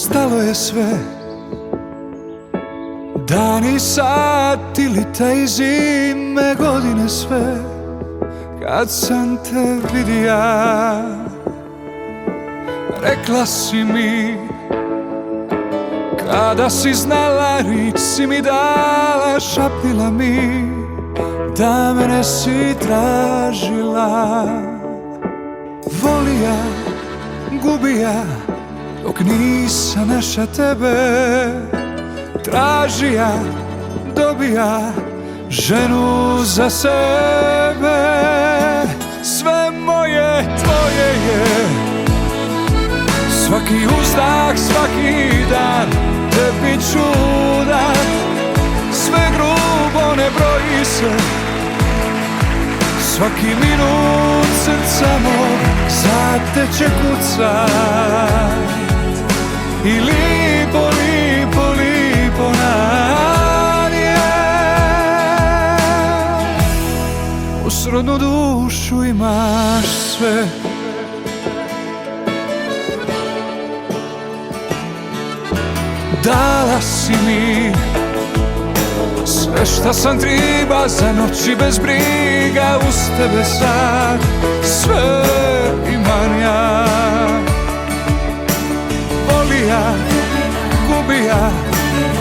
stalo je sve, dani, sati, leta i zime, godine sve. Kad sam te vidija, rekla si mi, kada si znala, rič si mi dala, šapnila mi da mene si tražila. Volija, gubija, dok nisam naša tebe, tražija, dobija ženu za sebe. Sve moje, tvoje je, svaki uzdah, svaki dan tebi ću dat. Sve grubo ne broji se, svaki minut srca mog za te će kucat. I lipo, lipo, lipo nam je, u srodnu dušu imaš sve. Dala si mi sve šta sam triba, za noći bez briga, uz tebe sad sve imam ja. Volija, gubija,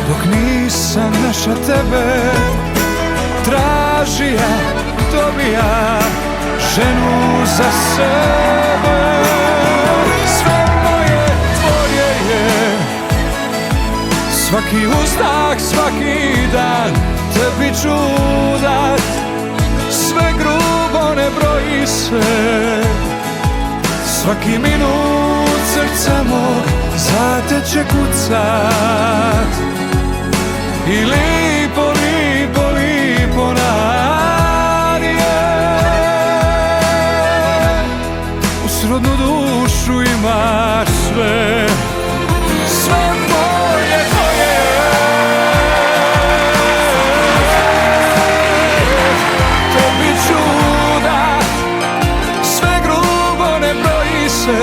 dok nisam naša tebe, tražija, dobija ženu za sebe. Sve moje, tvoje je, svaki uzdah, svaki dan tebi ću dat. Sve grubo ne broji se, svaki minut srca mog za te će kucat. I lipo, lipo, lipo nam je, u srodnu dušu imaš sve. Sve moje, tvoje je, tebi ću dat. Sve grubo ne broji se,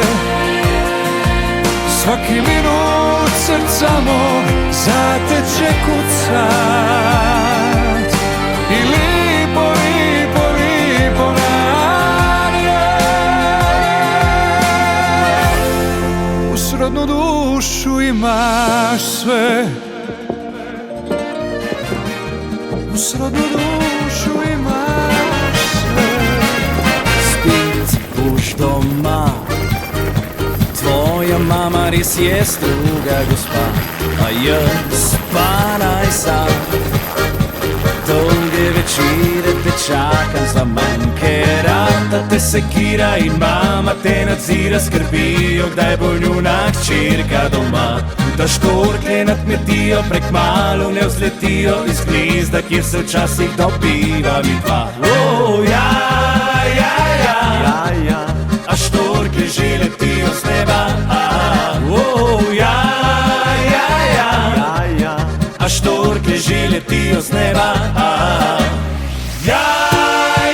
svaki minut srca mog za te će kucat. I lipo, lipo, lipo nam je, u srodnu dušu imaš sve. U srodnu dušu imaš sve. Spit už doma, tvoja mama res je stroga gospa, a jaz pa naj sam dolge večere te čakam za manj, ker rada te sekira in mama te nadzira, skrbijo, kdaj bo njuna hčerka doma. Da štorklje nad kmetijo prek malo ne vzletijo iz gnezda, kjer se včasih dobiva mi dva. Ja, ja, ja, ja, ja, a štorklje že letijo z neba. Ja, ja, ja, ja, ja, a štorklje že letijo z neba. Ja,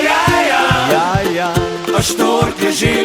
ja, ja, ja, ja, a štorklje že